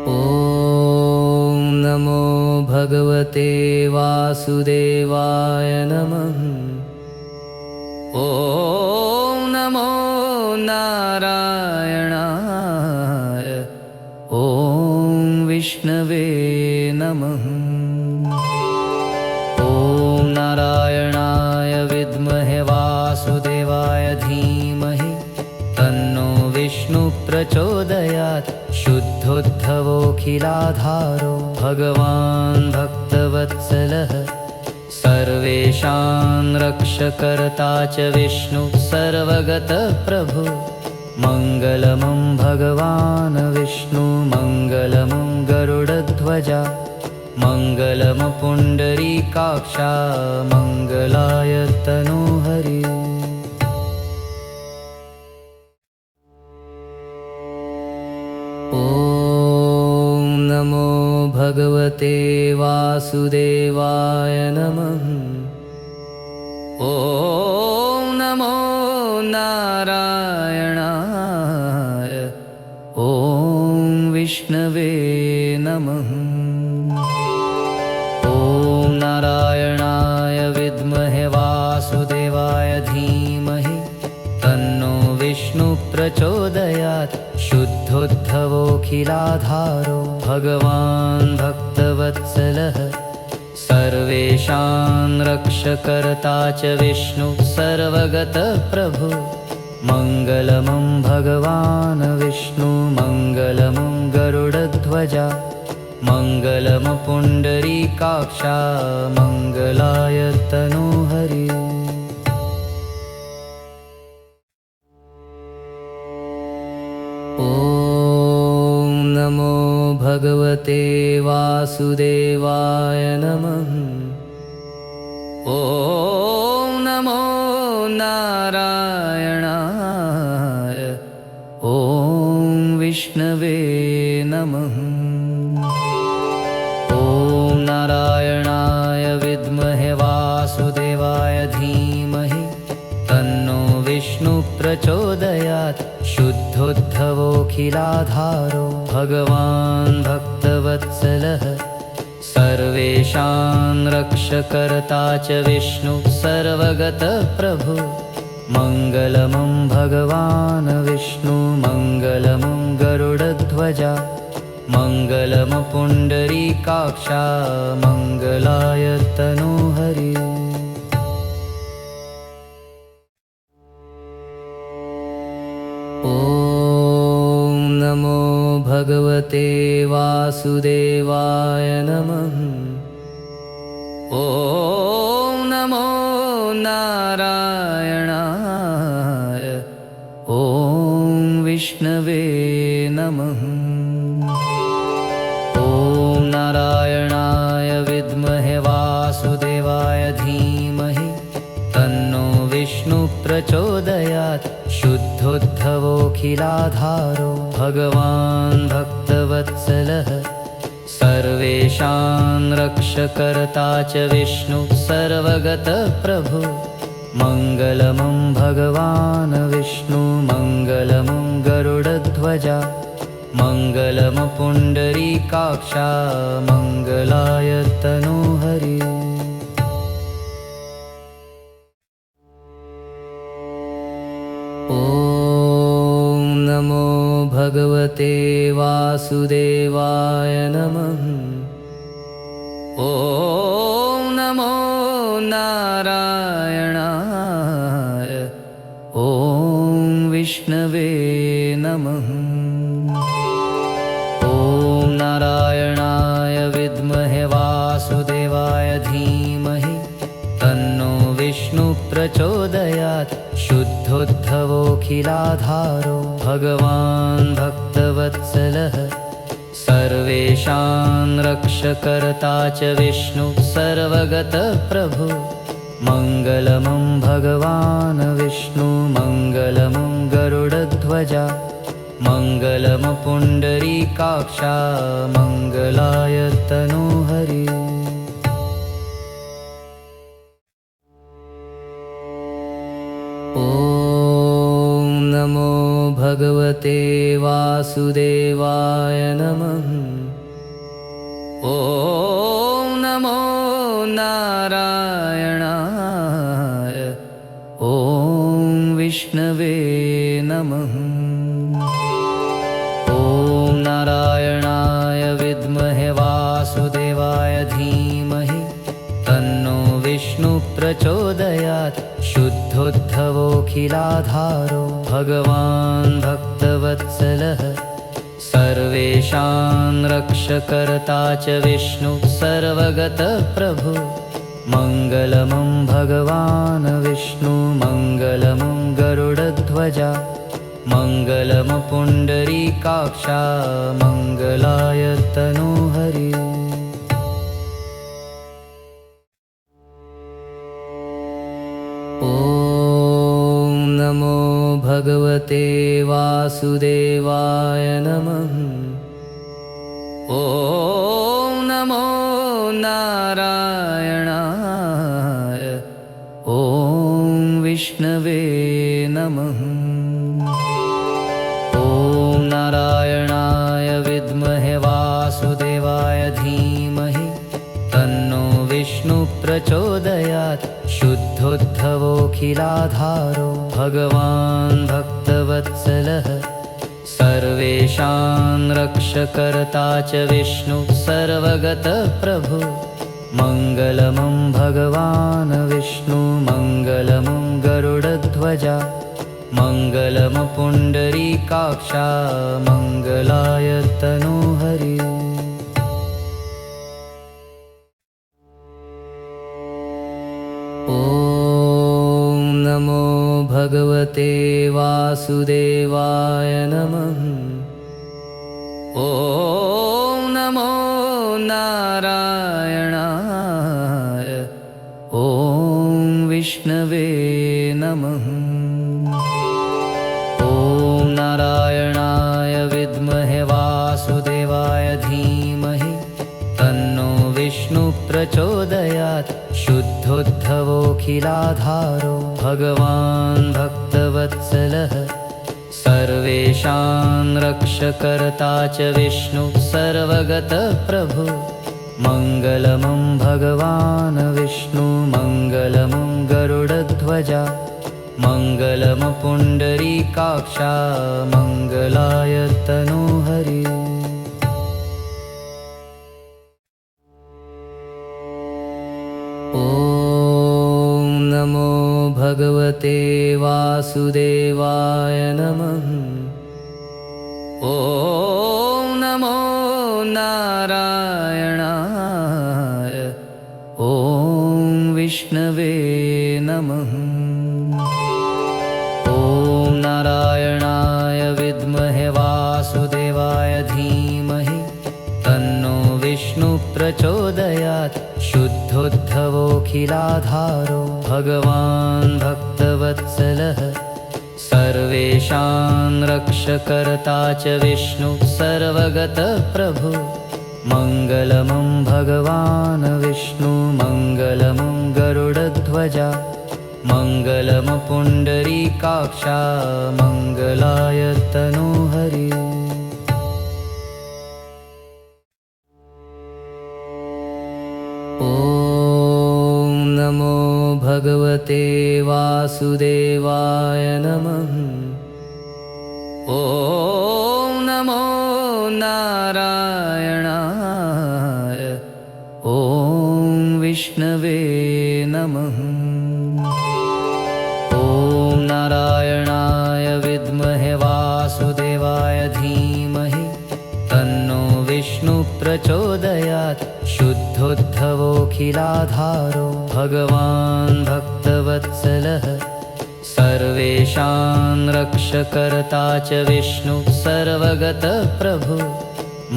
ॐ नमो भगवते वासुदेवाय नमः। ॐ नमो नारायणाय। ॐ विष्णवे नमः। ॐ नारायणाय विद्महे वासुदेवाय धीमहि तन्नो विष्णु प्रचोदयात्। शुद्धोद्धवोऽखिलाधारो भगवान् भक्तवत्सलः सर्वेषां रक्षकर्ता च विष्णु सर्वगतः प्रभु। मङ्गलमं भगवान् विष्णु मङ्गलमं गरुडध्वजा मङ्गलमपुण्डरीकाक्षा मङ्गलाय तनोहरि। ॐ नमो भगवते वासुदेवाय नमः। ॐ नमो नारायणाय। ॐ विष्णवे नमः। ॐ नारायणाय विद्महे वासुदेवाय धीमहि तन्नो विष्णु प्रचोदयात्। शुद्धोद्धवोऽखिलाधारो भगवान् भक्तवत्सलः सर्वेषां रक्षकर्ता च विष्णु सर्वगतः प्रभु। मङ्गलमं भगवान् विष्णु मङ्गलमं गरुडध्वजा मङ्गलमपुण्डरीकाक्षा मङ्गलाय तनोहरि। ॐ नमो भगवते वासुदेवाय नमः। ॐ नमो नारायणाय। ॐ विष्णवे नमः। ॐ नारायणाय विद्महे वासुदेवाय धीमहि तन्नो विष्णु प्रचोदयात्। शुद्धोद्धवोऽखिलाधारो भगवान् भक्तवत्सलः सर्वेषां रक्षकर्ता च विष्णु सर्वगतः प्रभु। मङ्गलमं भगवान् विष्णु मङ्गलमं गरुडध्वजा मङ्गलमपुण्डरीकाक्षा मङ्गलाय तनोहरि। ॐ नमो भगवते वासुदेवाय नमः। ॐ नमो नारायणाय। ॐ विष्णवे नमः। ॐ नारायणाय विद्महे वासुदेवाय धीमहि तन्नो विष्णु प्रचोदयात्। शुद्धोद्धवोऽखिलाधारो भगवान् भक्तवत्सलः सर्वेषां रक्षकर्ता च विष्णु सर्वगतः प्रभु। मङ्गलमं भगवान् विष्णु मङ्गलमं गरुडध्वजा मङ्गलमपुण्डरीकाक्षा मङ्गलाय तनोहरि। ॐ नमो भगवते वासुदेवाय नमः। ॐ नमो नारायणाय। ॐ विष्णवे नमः। ॐ नारायणाय विद्महे वासुदेवाय धीमहि तन्नो विष्णु प्रचोदयात्। शुद्धोद्धवोऽखिलाधारो भगवान् भक्तवत्सलः सर्वेषां रक्षकर्ता च विष्णु सर्वगतः प्रभु। मङ्गलमं भगवान् विष्णु मङ्गलमं गरुडध्वजा मङ्गलमपुण्डरीकाक्षा मङ्गलाय तनोहरि। ॐ नमो भगवते वासुदेवाय नमः। ॐ नमो नारायणाय। ॐ विष्णवे नमः। ॐ नारायणाय विद्महे वासुदेवाय धीमहि तन्नो विष्णु प्रचोदयात्। शुद्धोद्धवोऽखिलाधारो भगवान् भक्तवत्सलः सर्वेषां रक्षकर्ता च विष्णु सर्वगतः प्रभु। मङ्गलमं भगवान् विष्णु मङ्गलमं गरुडध्वजा मङ्गलमपुण्डरीकाक्षा मङ्गलाय तनोहरि। ॐ नमो भगवते वासुदेवाय नमः। ॐ नमो नारायणाय। ॐ विष्णवे नमः। ॐ नारायणाय विद्महे वासुदेवाय धीमहि तन्नो विष्णु प्रचोदयात्। शुद्धोद्धवोऽखिलाधारो भगवान् भक्तवत्सलः सर्वेषां रक्षकर्ता च विष्णु सर्वगतः प्रभु। मङ्गलमं भगवान् विष्णु मङ्गलमं गरुडध्वजा मङ्गलमपुण्डरीकाक्षा मङ्गलाय तनोहरि। ॐ नमो भगवते वासुदेवाय नमः। ॐ नमो नारायणाय। ॐ विष्णवे नमः। ॐ नारायणाय विद्महे वासुदेवाय धीमहि तन्नो विष्णु प्रचोदयात्। शुद्धोद्धवोऽखिलाधारो भगवान् भक्तवत्सलः सर्वेषां रक्षकर्ता च विष्णु सर्वगतः प्रभु। मङ्गलमं भगवान् विष्णु मङ्गलमं गरुडध्वजा मङ्गलमपुण्डरीकाक्षा मङ्गलाय तनोहरि। ॐ नमो भगवते वासुदेवाय नमः। ॐ नमो नारायणाय। ॐ विष्णवे नमः। ॐ नारायणाय विद्महे वासुदेवाय धीमहि तन्नो विष्णु प्रचोदयात्। शुद्धोद्धवोऽखिलाधारो भगवान् भक्तवत्सलः सर्वेषां रक्षकर्ता च विष्णु सर्वगतः प्रभु। मङ्गलमं भगवान् विष्णु मङ्गलमं गरुडध्वजा मङ्गलमपुण्डरीकाक्षा मङ्गलाय तनोहरि। ॐ नमो भगवते वासुदेवाय नमः। ॐ नमो नारायणाय। ॐ विष्णवे नमः। ॐ नारायणाय विद्महे वासुदेवाय धीमहि तन्नो विष्णु प्रचोदयात्। शुद्धोद्धवोऽखिलाधारो भगवान् भक्तवत्सलः सर्वेषां रक्षकर्ता च विष्णु सर्वगतः प्रभु।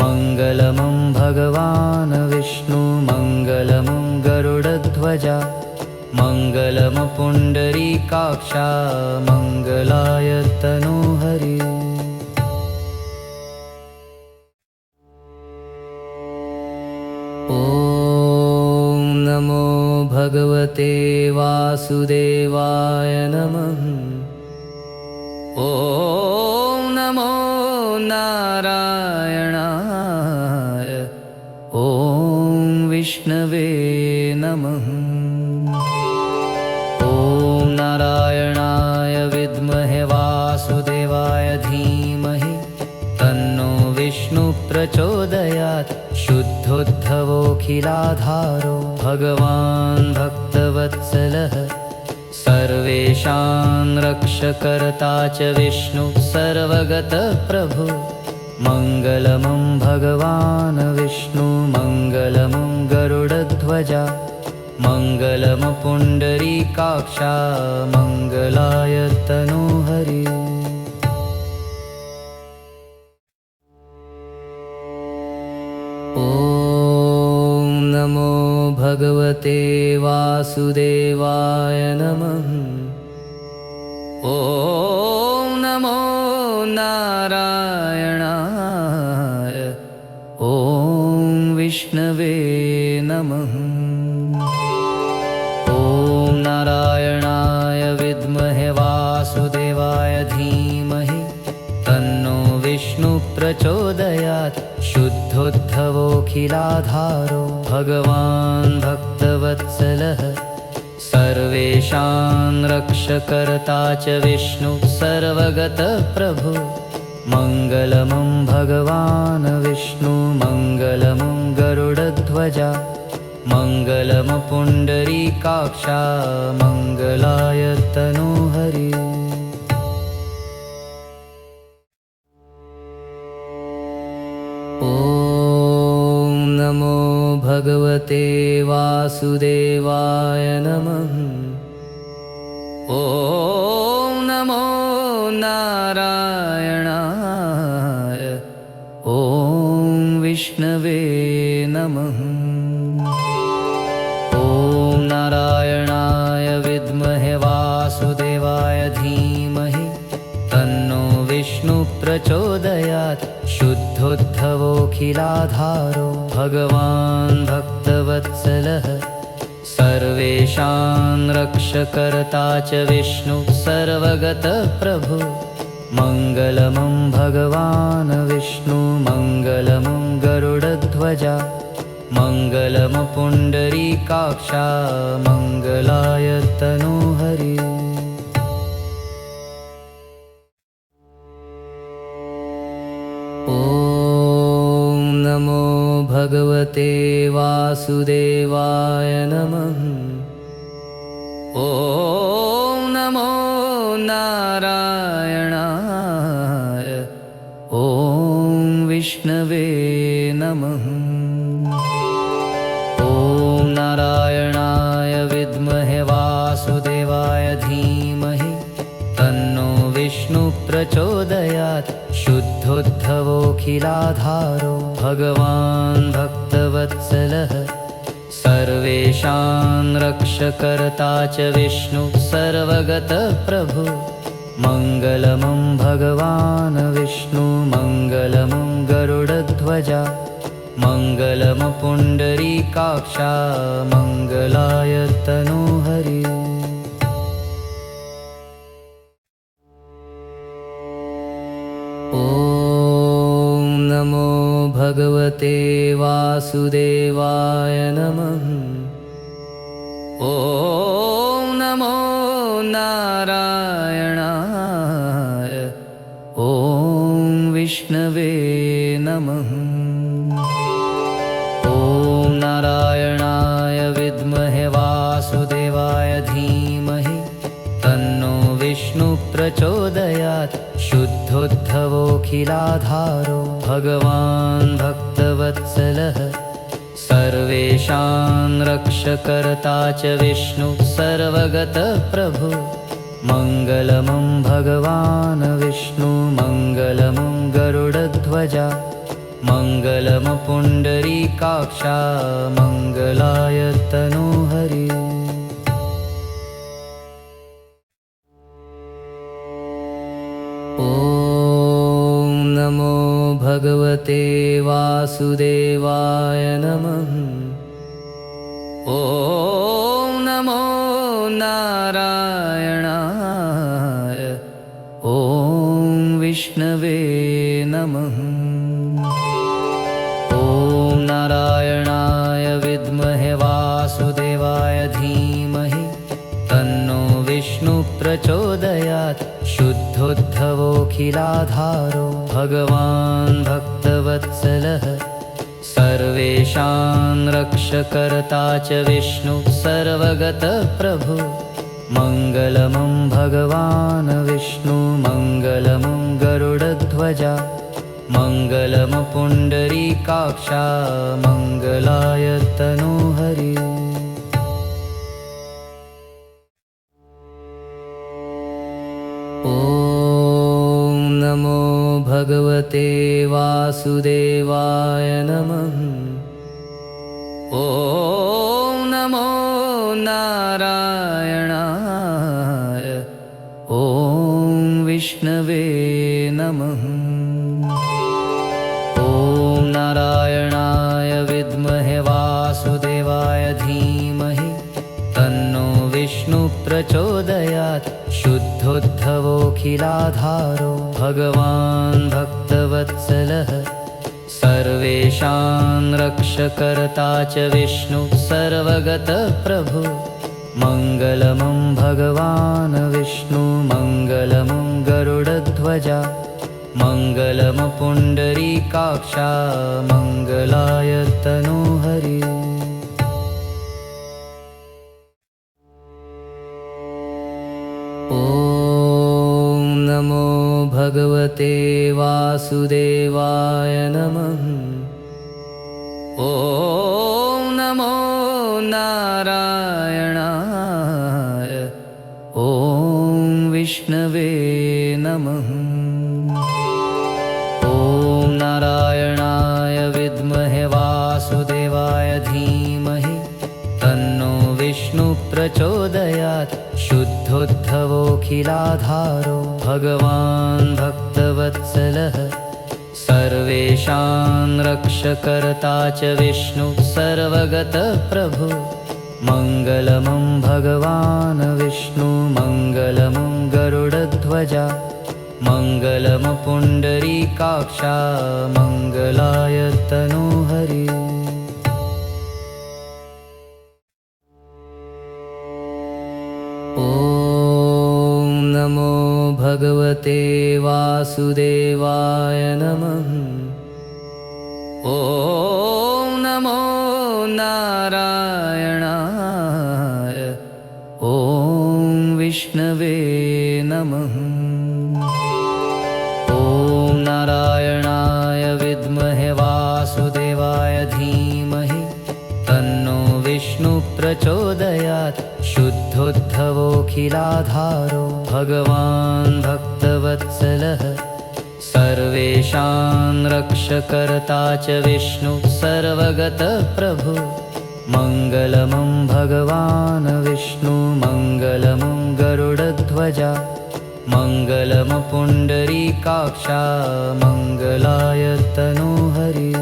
मङ्गलमं भगवान् विष्णु मङ्गलमं गरुडध्वजा मङ्गलमपुण्डरीकाक्षा मङ्गलाय तनोहरि। ॐ नमो भगवते वासुदेवाय नमः। ॐ नारायणाय ॐ विष्णवे नमः। ॐ नारायणाय विद्महे वासुदेवाय धीमहि तन्नो विष्णु प्रचोदयात्। शुद्धोद्धवोऽखिलाधारो भगवान् भक्तवत्सलः सर्वेषां रक्षकर्ता च विष्णु सर्वगतः प्रभु। मङ्गलमं भगवान् विष्णु मङ्गलमं गरुडध्वजा मङ्गलमपुण्डरीकाक्षा मङ्गलाय तनोहरि। ॐ नमो भगवते वासुदेवाय नमः। ॐ नमो नारायणाय ॐ विष्णवे नमः। ॐ नारायणाय विद्महे वासुदेवाय धीमहि तन्नो विष्णु प्रचोदयात्। शुद्धोद्धवोऽखिलाधारो भगवान् भक्तवत्सलः सर्वेषां रक्षकर्ता च विष्णु सर्वगतः प्रभु। मङ्गलमं भगवान् विष्णु मङ्गलमं गरुडध्वजा मङ्गलमपुण्डरीकाक्षा मङ्गलाय तनोहरि। ॐ नमो भगवते वासुदेवाय नमः। ॐ नमो नारायणाय ॐ विष्णवे नमः। ॐ नारायणाय विद्महे वासुदेवाय धीमहि तन्नो विष्णु प्रचोदयात्। शुद्धोद्धवोऽखिलाधारो भगवान् भक्तवत्सलः सर्वेषां रक्षकर्ता च विष्णु सर्वगतः प्रभु। मङ्गलमं भगवान् विष्णु मङ्गलमं गरुडध्वजा मङ्गलमपुण्डरीकाक्षा मङ्गलाय तनोहरि। ॐ नमो भगवते वासुदेवाय नमः। ॐ नमो नारायणाय ॐ विष्णवे नमः। ॐ नारायणाय विद्महे वासुदेवाय धीमहि तन्नो विष्णु प्रचोदयात्। शुद्धोद्धवोऽखिलाधारो भगवान् भक्तवत्सलः सर्वेषां रक्षकर्ता च विष्णु सर्वगतः प्रभु। मङ्गलमं भगवान् विष्णु मङ्गलमं गरुडध्वजा मङ्गलमपुण्डरीकाक्षा मङ्गलाय तनोहरि। ॐ नमो भगवते वासुदेवाय नमः। ॐ नमो नारायणाय ॐ विष्णवे नमः। ॐ नारायणाय विद्महे वासुदेवाय धीमहि तन्नो विष्णु प्रचोदयात्। शुद्धोद्धवोऽखिलाधारो भगवान् भक्तवत्सलः सर्वेषां रक्षकर्ता च विष्णु सर्वगतः प्रभु। मङ्गलमं भगवान् विष्णु मङ्गलमं गरुडध्वजा मङ्गलमपुण्डरीकाक्षा मङ्गलाय तनोहरि। ॐ नमो भगवते वासुदेवाय नमः। ॐ नमो नारायणाय ॐ विष्णवे नमः। नमः। ॐ नारायणाय विद्महे वासुदेवाय धीमहि तन्नो विष्णु प्रचोदयात्। शुद्धोद्धवोऽखिलाधारो भगवान् भक्तवत्सलः सर्वेषां रक्षकर्ता च विष्णु सर्वगतः प्रभु। मङ्गलमं भगवान् विष्णु मङ्गलमं गरुडध्वजा मङ्गलमपुण्डरीकाक्षा मङ्गलाय तनोहरि। ॐ नमो भगवते वासुदेवाय नमः। ॐ नमो नारायणाय। ॐ विष्णवे नमः। ॐ नारायणाय विद्महे वासुदेवाय धीमहि तन्नो विष्णु प्रचोदयात्। शुद्धोद्धवोऽखिलाधारो भगवान् भक्तवत्सलः सर्वेषां रक्षकर्ता च विष्णु सर्वगतः प्रभु। मङ्गलमं भगवान् विष्णु मङ्गलमं गरुडध्वजा मङ्गलमपुण्डरीकाक्षा मङ्गलाय तनोहरि। ॐ नमो भगवते वासुदेवाय नमः। ॐ नमो नारायणाय। ॐ विष्णवे नमः। ॐ नारायणाय विद्महे वासुदेवाय धीमहि तन्नो विष्णु प्रचोदयात्। शुद्धोद्धवोऽखिलाधारो भगवान् भक्तवत्सलः सर्वेषां रक्षकर्ता च विष्णु सर्वगतः प्रभु। मङ्गलमं भगवान् विष्णु मङ्गलमं गरुडध्वजा मङ्गलमपुण्डरीकाक्षा मङ्गलाय तनोहरि। ॐ नमो भगवते वासुदेवाय नमः। ॐ नमो नारायणाय। ॐ विष्णवे नमः। ॐ नारायणाय विद्महे वासुदेवाय धीमहि तन्नो विष्णु प्रचोदयात्। शुद्धोद्धवोऽखिलाधारो भगवान् भक्तवत्सलः सर्वेषां रक्षकर्ता च विष्णु सर्वगतः प्रभु। मङ्गलमं भगवान् विष्णु मङ्गलमं गरुडध्वजा मङ्गलमपुण्डरीकाक्षा मङ्गलाय तनोहरि।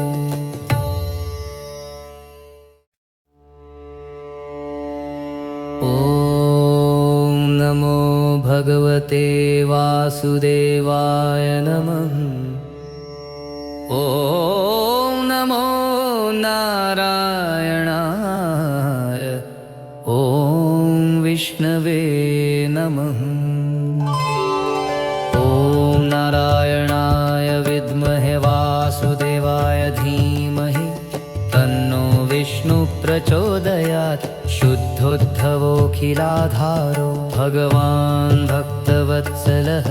ॐ नमो भगवते वासुदेवाय नमः। ॐ नमो नारायणाय। ॐ विष्णवे नमः। ॐ नारायणाय विद्महे वासुदेवाय धीमहि तन्नो विष्णु प्रचोदयात्। शुद्धोद्धवोऽखिलाधारो भगवान् भक्तवत्सलः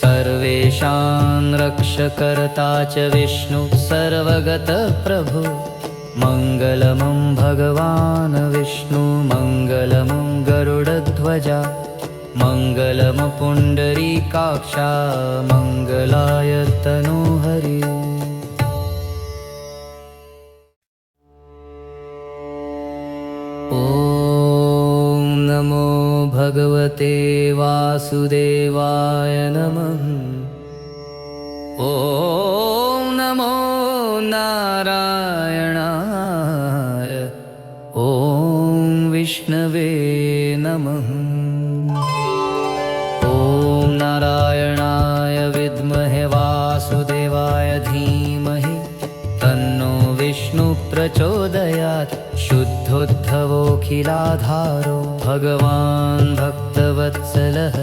सर्वेषां रक्षकर्ता च विष्णु सर्वगतः प्रभु। मङ्गलमं भगवान् विष्णु मङ्गलमं गरुडध्वजा मङ्गलमपुण्डरीकाक्षा मङ्गलाय तनोहरि। ॐ नमो भगवते वासुदेवाय नमः। ॐ नमो नारायणाय। ॐ विष्णवे नमः। ॐ नारायणाय विद्महे वासुदेवाय वासुदेवाय धीमहि तन्नो विष्णु प्रचोदयात् शुद्धोद्धवोऽखिलाधारो भगवान् भक्तवत्सलः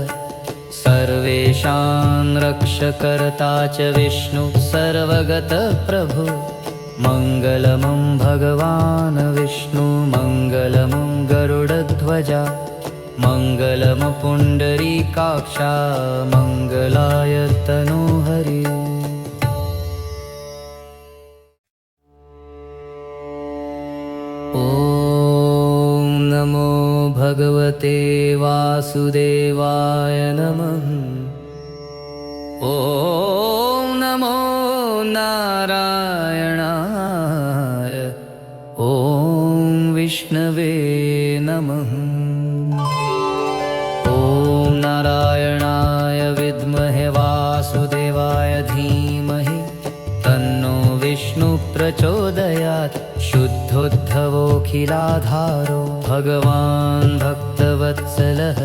सर्वेषां रक्षकर्ता च विष्णु सर्वगतः प्रभु मङ्गलमं भगवान् विष्णु मङ्गलमं गरुडध्वजा मङ्गलमपुण्डरीकाक्षा मङ्गलाय तनोहरि। ॐ नमो भगवते वासुदेवाय नमः। ॐ नमो नारायणाय। ॐ विष्णवे नमः। ॐ नारायणाय विद्महे वासुदेवाय धीमहि तन्नो विष्णु प्रचोदयात् शुद्धोद्धवोऽखिलाधारो भगवान् भक्तवत्सलः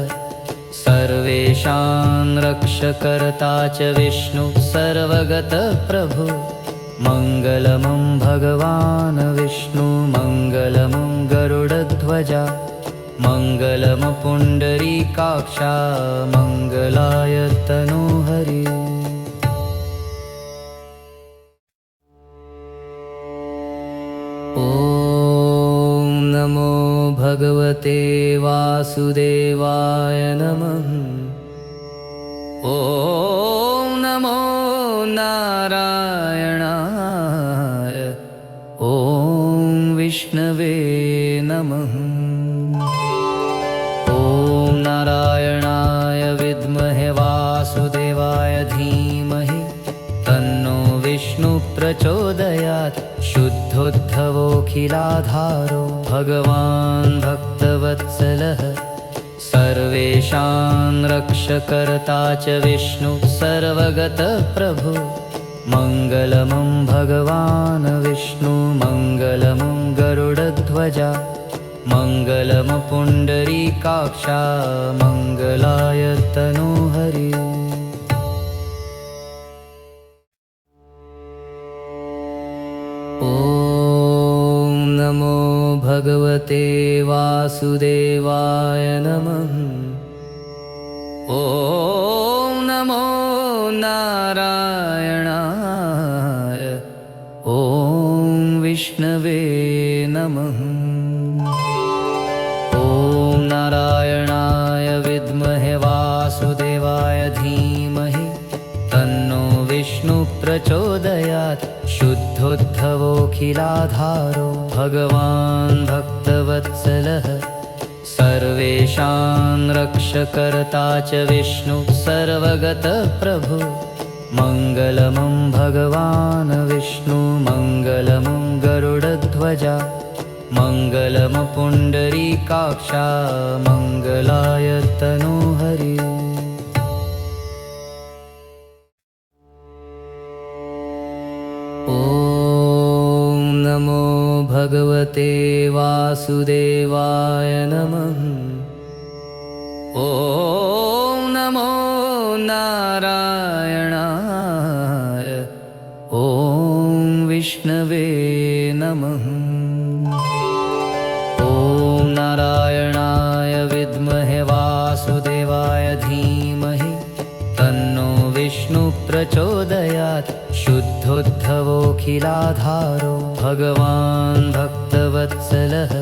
सर्वेषां रक्षकर्ता च विष्णु सर्वगतः प्रभु मङ्गलमं भगवान् विष्णु मङ्गलमं गरुडध्वजा मङ्गलमपुण्डरीकाक्षा मङ्गलाय तनोहरि। ॐ नमो भगवते वासुदेवाय नमः। ॐ नमो नारायणाय। ॐ विष्णवे नमः। ॐ नारायणाय विद्महे वासुदेवाय धीमहि तन्नो विष्णु प्रचोदयात् शुद्धोद्धवोऽखिलाधारो भगवान् भक्तवत्सलः सर्वेषां रक्षकर्ता च विष्णु सर्वगतः प्रभु मङ्गलमं भगवान् विष्णु मङ्गलमं गरुडध्वजा मङ्गलमपुण्डरीकाक्षा मङ्गलाय तनोहरि। ॐ नमो भगवते वासुदेवाय नमः। ॐ नमो नारायणाय। ॐ विष्णवे नमः। ॐ नारायणाय विद्महे वासुदेवाय धीमहि तन्नो विष्णु प्रचोदयात् शुद्धोद्धवोऽखिलाधारो भगवान् भक्तवत्सलः सर्वेषां रक्षकर्ता च विष्णु सर्वगतः प्रभु मङ्गलमं भगवान् विष्णु मङ्गलमं गरुडध्वजा मङ्गलमपुण्डरीकाक्षा मङ्गलाय तनोहरि। ॐ नमो भगवते वासुदेवाय नमः। ॐ नमो नारायणाय। ॐ विष्णवे नमः। ॐ नारायणाय विद्महे वासुदेवाय धीमहि तन्नो विष्णु प्रचोदयात् शुद्धोद्धवोऽखिलाधारो भगवान् भक्तवत्सलः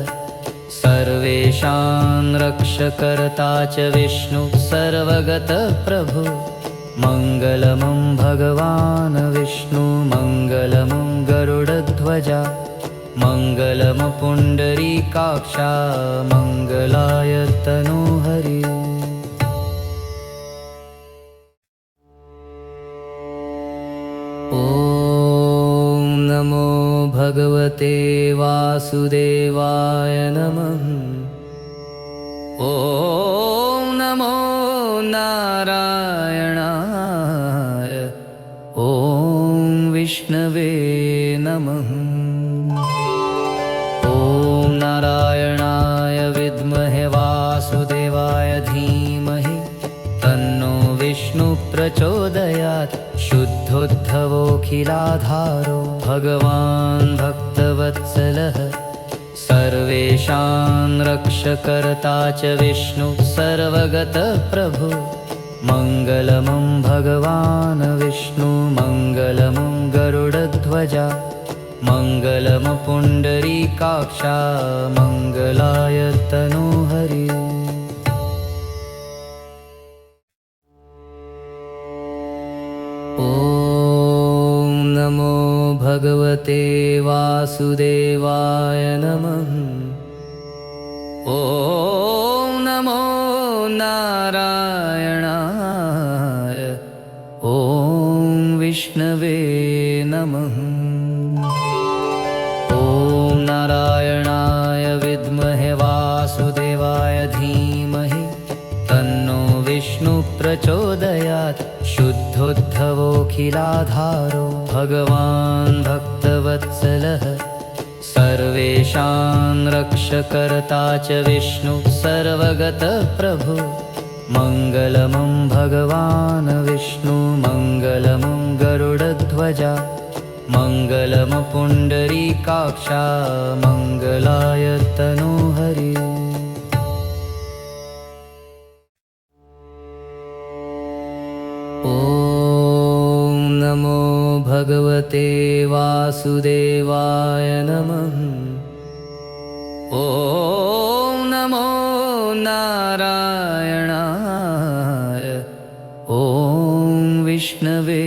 सर्वेषां रक्षकर्ता च विष्णु सर्वगतः प्रभु मङ्गलमं भगवान् विष्णु मङ्गलमं गरुडध्वजा मङ्गलमपुण्डरीकाक्षा मङ्गलाय तनोहरि। ॐ नमो भगवते वासुदेवाय नमः। ॐ नमो नारायणाय। ॐ विष्णवे नमः। ॐ नारायणाय विद्महे वासुदेवाय धीमहि तन्नो विष्णु प्रचोदयात् शुद्धो शुद्धोद्धवोऽखिलाधारो भगवान् भक्तवत्सलः सर्वेषां रक्षकर्ता च विष्णु सर्वगतः प्रभु मङ्गलमं भगवान् विष्णु मङ्गलमं गरुडध्वजा मङ्गलमपुण्डरीकाक्षा मङ्गलाय तनोहरि। ॐ नमो भगवते वासुदेवाय नमः। ॐ नमो नारायणाय। ॐ विष्णवे नमः। ॐ नारायणाय विद्महे वासुदेवाय धीमहि तन्नो विष्णु प्रचोदयात्। शुद्धोद्धवोऽखिलाधारो भगवान् भक्तवत्सलः सर्वेषां रक्षकर्ता च विष्णु सर्वगतः प्रभु मङ्गलमं भगवान् विष्णु मङ्गलमं गरुडध्वजा मङ्गलमपुण्डरीकाक्षा मङ्गलाय तनोहरि। ॐ नमो भगवते वासुदेवाय नमः। ॐ नमो नारायणाय। ॐ विष्णवे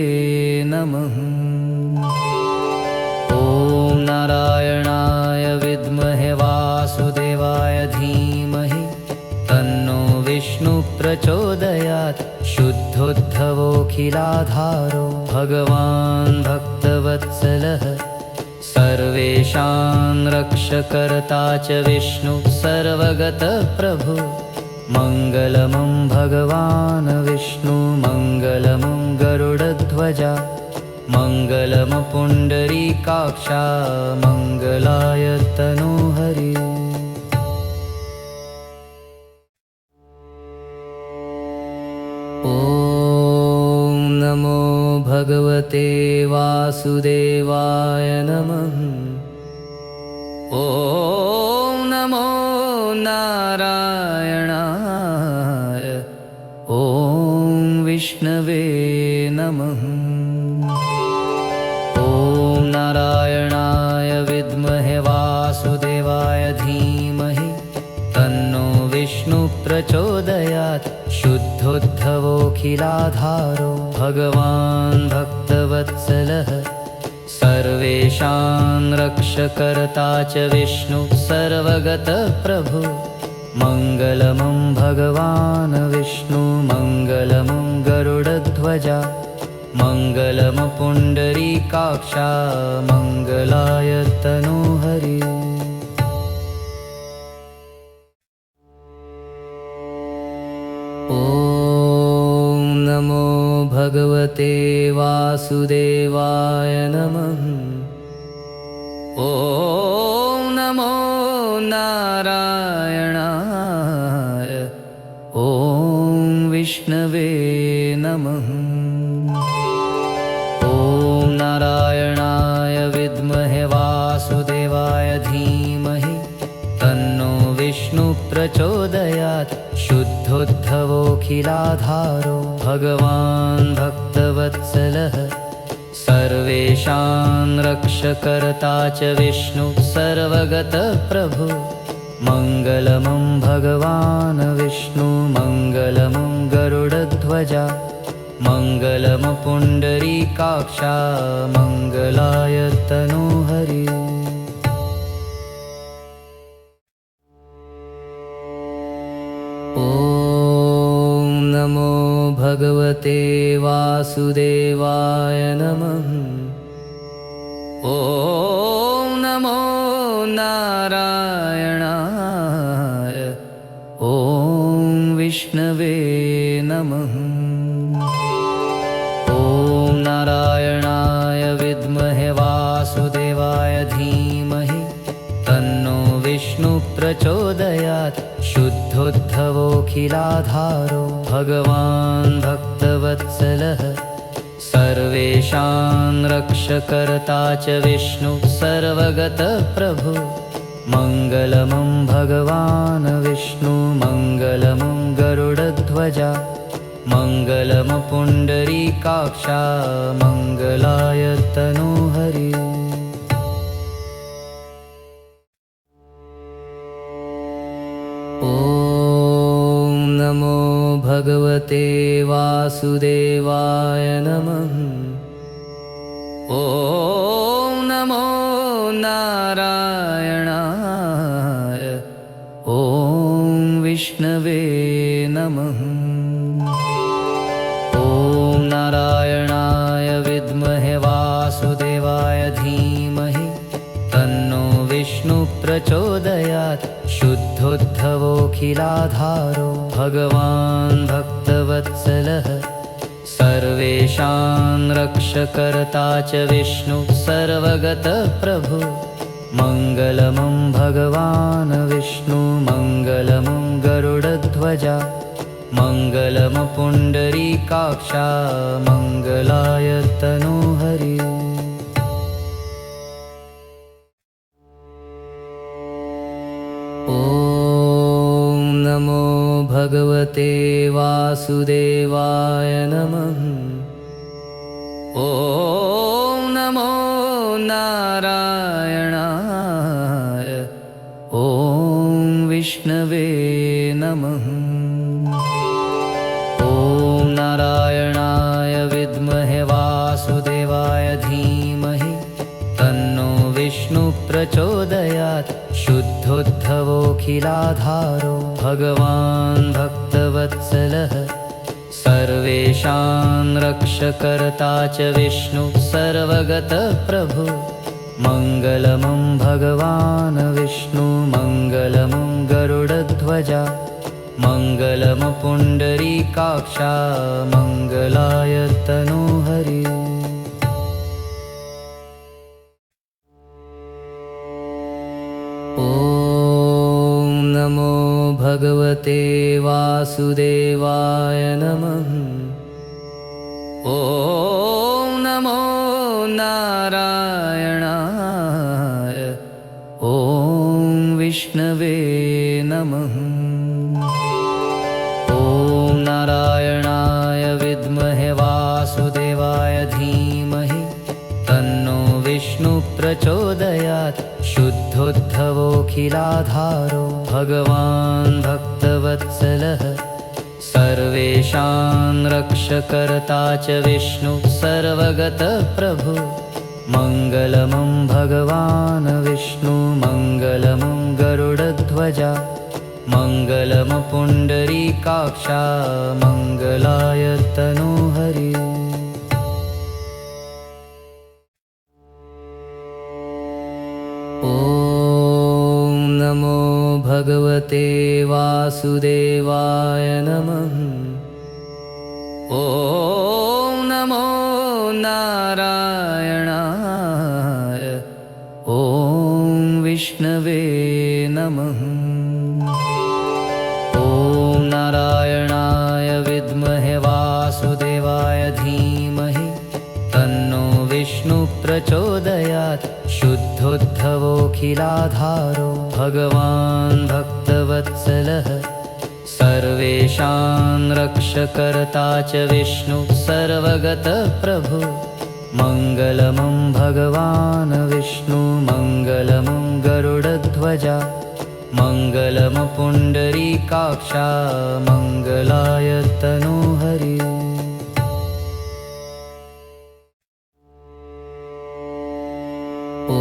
नमः। ॐ नारायणाय विद्महे वासुदेवाय धीमहि तन्नो विष्णु प्रचोदयात्। शुद्धोद्धवोऽखिलाधारो भगवान् भक्तवत्सलः सर्वेषां रक्षकर्ता च विष्णु सर्वगतः प्रभु मङ्गलमं भगवान् विष्णु मङ्गलमं गरुडध्वजा मङ्गलमपुण्डरीकाक्षा मङ्गलाय तनोहरि। ॐ नमो भगवते वासुदेवाय नमः। ॐ नमो नारायणाय। ॐ विष्णवे नमः। ॐ नारायणाय विद्महे वासुदेवाय धीमहि तन्नो विष्णु प्रचोदयात्। शुद्धोद्धवोऽखिलाधारो भगवान् भक्तवत्सलः सर्वेषां रक्षकर्ता च विष्णु सर्वगतः प्रभु मङ्गलमं भगवान् विष्णु मङ्गलमं गरुडध्वजा मङ्गलमपुण्डरीकाक्षा मङ्गलाय तनोहरि। ॐ नमो भगवते वासुदेवाय नमः। ॐ नमो नारायणाय। ॐ विष्णवे नमः। ॐ नारायणाय विद्महे वासुदेवाय धीमहि तन्नो विष्णु प्रचोदयात्। शुद्धोद्धवोऽखिलाधारो भगवान् भक्तवत्सलः सर्वेषां रक्षकर्ता च विष्णु सर्वगतः प्रभु मङ्गलमं भगवान् विष्णु मङ्गलमं गरुडध्वजा मङ्गलमपुण्डरीकाक्षा मङ्गलाय तनोहरि। ॐ नमो भगवते वासुदेवाय नमः। ॐ नमो नारायणाय। ॐ विष्णवे नमः। ॐ नारायणाय विद्महे वासुदेवाय धीमहि तन्नो विष्णु प्रचोदयात्। शुद्धोद्धवोऽखिलाधारो भगवान् भक्तवत्सलः सर्वेषां रक्षकर्ता च विष्णु सर्वगतः प्रभु मङ्गलमं भगवान् विष्णु मङ्गलमं गरुडध्वजा मङ्गलमपुण्डरीकाक्षा मङ्गलाय तनोहरि। ॐ नमो भगवते वासुदेवाय नमः। ॐ नमो नारायणाय। ॐ विष्णवे नमः। ॐ नारायणाय विद्महे वासुदेवाय धीमहि तन्नो विष्णु प्रचोदयात्। शुद्धोद्धवोऽखिलाधारो भगवान् भक्तवत्सलः सर्वेषां रक्षकर्ता च विष्णु सर्वगतः प्रभु मङ्गलमं भगवान् विष्णु मङ्गलमं गरुडध्वजा मङ्गलमपुण्डरीकाक्षा मङ्गलाय तनोहरि। ॐ नमो भगवते वासुदेवाय नमः। ॐ नमो नारायणाय। ॐ विष्णवे नमः। ॐ नारायणाय विद्महे वासुदेवाय धीमहि तन्नो विष्णु प्रचोदयात्। शुद्धोद्धवोऽखिलाधारो भगवान् भक्तवत्सलः सर्वेषां रक्षकर्ता च विष्णु सर्वगतः प्रभु मङ्गलमं भगवान् विष्णु मङ्गलमं गरुडध्वजा मङ्गलमपुण्डरीकाक्षा मङ्गलाय तनोहरि। ॐ नमो भगवते वासुदेवाय नमः। ॐ नमो नारायणाय। ॐ विष्णवे नमः। ॐ नारायणाय विद्महे वासुदेवाय धीमहि तन्नो विष्णु प्रचोदयात्। शुद्धोद्धवोऽखिलाधारो भगवान् भक्तवत्सलः सर्वेषां रक्षकर्ता च विष्णु सर्वगतः प्रभु मङ्गलमं भगवान् विष्णु मङ्गलमं गरुडध्वजा मङ्गलमपुण्डरीकाक्षा मङ्गलाय तनोहरि। ॐ नमो भगवते वासुदेवाय नमः। ॐ नमो नारायणाय। ॐ विष्णवे नमः। ॐ नारायणाय विद्महे वासुदेवाय धीमहि तन्नो विष्णु प्रचोदयात्। शुद्धोद्धवोऽखिलाधारो भगवान् भक्तवत्सलः सर्वेषां रक्षकर्ता च विष्णु सर्वगतः प्रभु मङ्गलमं भगवान् विष्णु मङ्गलमं गरुडध्वजा मङ्गलमपुण्डरीकाक्षा मङ्गलाय तनोहरि। ॐ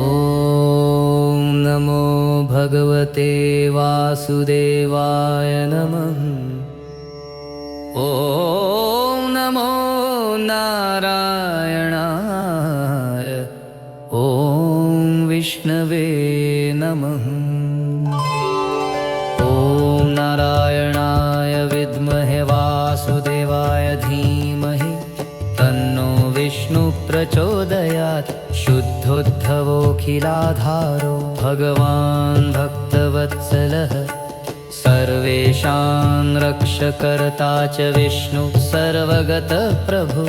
नमो भगवते वासुदेवाय नमः। ॐ नमो नारायणाय। ॐ विष्णवे नमः। ॐ नारायणाय विद्महे वासुदेवाय धीमहि तन्नो विष्णु प्रचोदयात्। शुद्धोद्धवोऽखिलाधारो भगवान् भक्तवत्सलः सर्वेषां रक्षकर्ता च विष्णु सर्वगतः प्रभु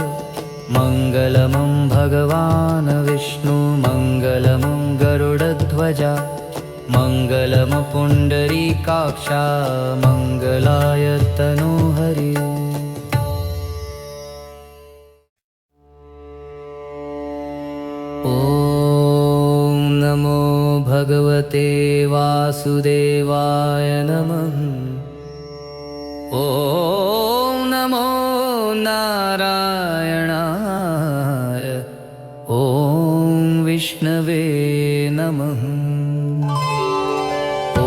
मङ्गलमं भगवान् विष्णु मङ्गलमं गरुडध्वजा मङ्गलमपुण्डरीकाक्षा मङ्गलाय तनोहरि। ॐ नमो भगवते वासुदेवाय नमः। ॐ नमो नारायणाय। ॐ विष्णवे नमः। ॐ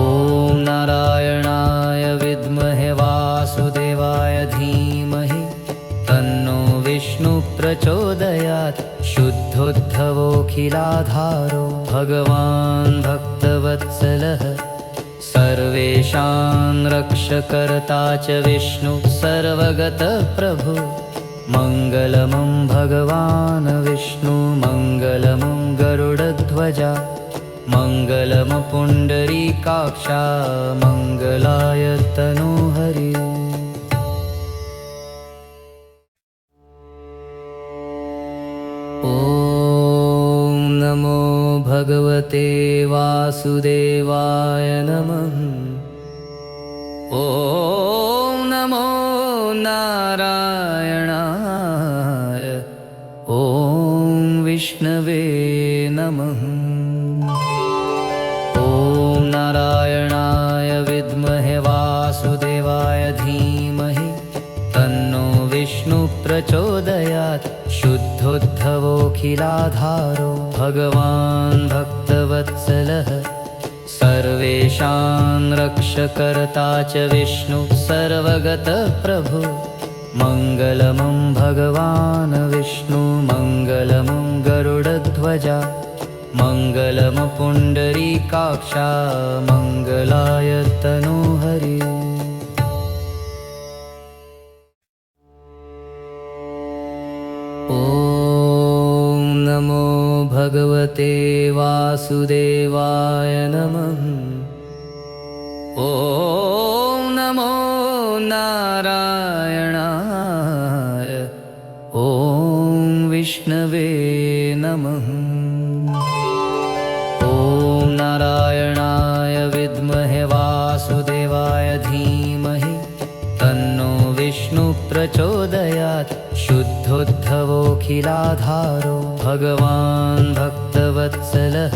नारायणाय विद्महे वासुदेवाय धीमहि तन्नो विष्णु प्रचोदयात्। शुद्धोद्धवोऽखिलाधारो भगवान् भक्तवत्सलः सर्वेषां रक्षकर्ता च विष्णु सर्वगतः प्रभु। मङ्गलमं भगवान् विष्णु मङ्गलमं गरुडध्वजा मङ्गलमपुण्डरीकाक्षा मङ्गलाय तनोहरि। ॐ नमो भगवते वासुदेवाय नमः। ॐ नमो नारायणाय। ॐ विष्णवे नमः। ॐ नारायणाय विद्महे वासुदेवाय धीमहि तन्नो विष्णु प्रचोदयात्। शुद्धोद्धवोऽखिलाधारो भगवान् भक्तवत्सलः सर्वेषां रक्षकर्ता च विष्णु सर्वगतः प्रभु। मङ्गलमं भगवान् विष्णु मङ्गलमं गरुडध्वजा मङ्गलमपुण्डरीकाक्षा मङ्गलाय तनोहरि। ॐ नमो भगवते वासुदेवाय नमः। ॐ नमो नारायणाय। ॐ विष्णवे नमः। ॐ नारायणाय विद्महे वासुदेवाय धीमहि तन्नो विष्णु प्रचोदयात्। शुद्धोद्धवोऽखिलाधारो भगवान् भक्तवत्सलः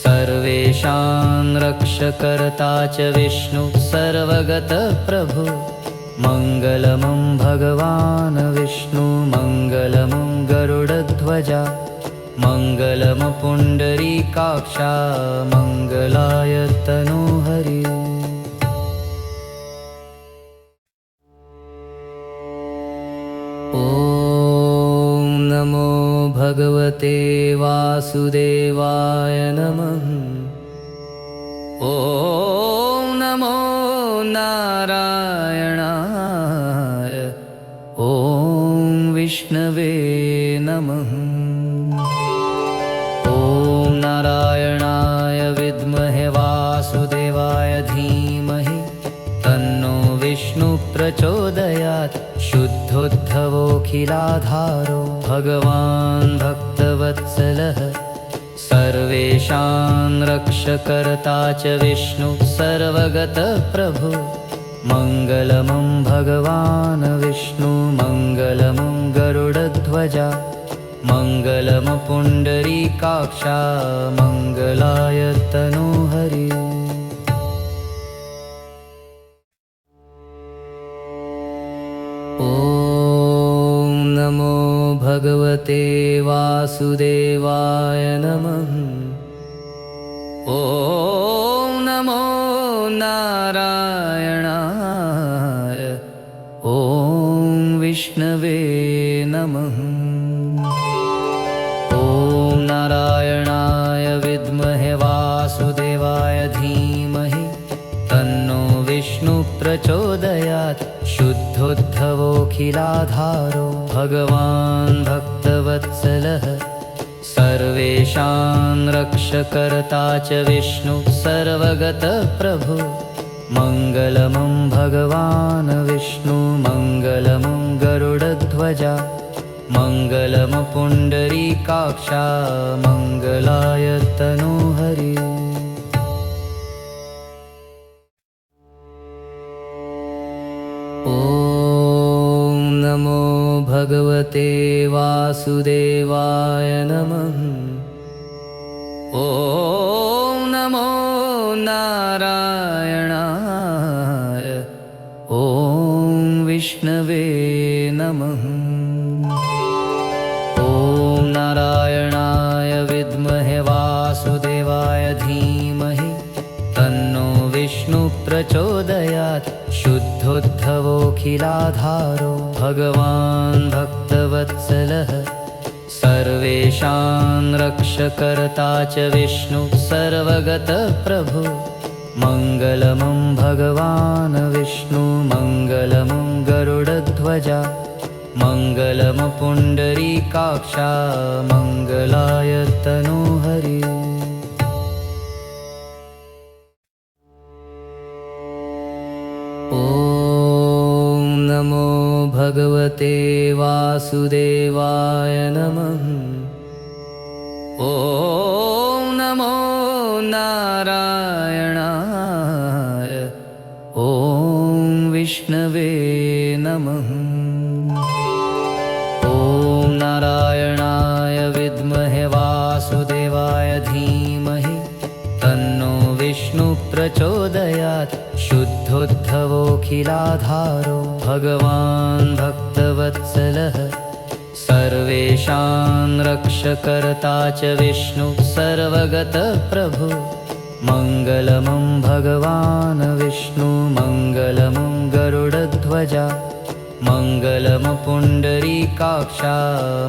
सर्वेषां रक्षकर्ता च विष्णु सर्वगतः प्रभु। मङ्गलमं भगवान् विष्णु मङ्गलमं गरुडध्वजा मङ्गलमपुण्डरीकाक्षा मङ्गलाय तनोहरि। ॐ नमो भगवते वासुदेवाय नमः। ॐ नमो नारायणाय। ॐ विष्णवे नमः। ॐ नारायणाय विद्महे वासुदेवाय धीमहि तन्नो विष्णु प्रचोदयात्। शुद्धोद्धवोऽखिलाधारो भगवान् भक्तवत्सलः सर्वेषां रक्षकर्ता च विष्णु सर्वगतः प्रभु। मङ्गलमं भगवान् विष्णु मङ्गलमं गरुडध्वजा मङ्गलमपुण्डरीकाक्षा मङ्गलाय तनोहरि। ॐ नमो भगवते वासुदेवाय नमः। ॐ नमो नारायणाय। ॐ विष्णवे नमः। ॐ नारायणाय विद्महे वासुदेवाय धीमहि तन्नो विष्णु प्रचोदयात्। शुद्धोद्धवोऽखिलाधारो भगवान् भक्तवत्सलः सर्वेषां रक्षकर्ता च विष्णु सर्वगतः प्रभु। मङ्गलमं भगवान् विष्णु मङ्गलमं गरुडध्वजा मङ्गलं पुण्डरीकाक्षा मङ्गलाय तनोहरि। ॐ नमो भगवते वासुदेवाय नमः। ॐ नमो नारायणाय। ॐ विष्णवे नमः। ॐ नारायणाय विद्महे वासुदेवाय धीमहि तन्नो विष्णु प्रचोदयात्। शुद्धोद्धवोऽखिलाधारो भगवान् भक्तवत्सलः सर्वेषां रक्षकर्ता च विष्णु सर्वगतः प्रभु। मङ्गलमं भगवान् विष्णु मङ्गलमं गरुडध्वजा मङ्गलं पुण्डरीकाक्षा मङ्गलाय तनोहरि। ॐ नमो भगवते वासुदेवाय नमः। ॐ नमो नारायणाय। ॐ विष्णवे नमः। ॐ नारायणाय विद्महे वासुदेवाय धीमहि तन्नो विष्णु प्रचोदयात्। शुद्धोद्धवोऽखिलाधारो भगवान् भक्तवत्सलः सर्वेषां रक्षकर्ता च विष्णु सर्वगतः प्रभु। मङ्गलमं भगवान् विष्णु मङ्गलमं गरुडध्वजा मङ्गलं पुण्डरीकाक्षा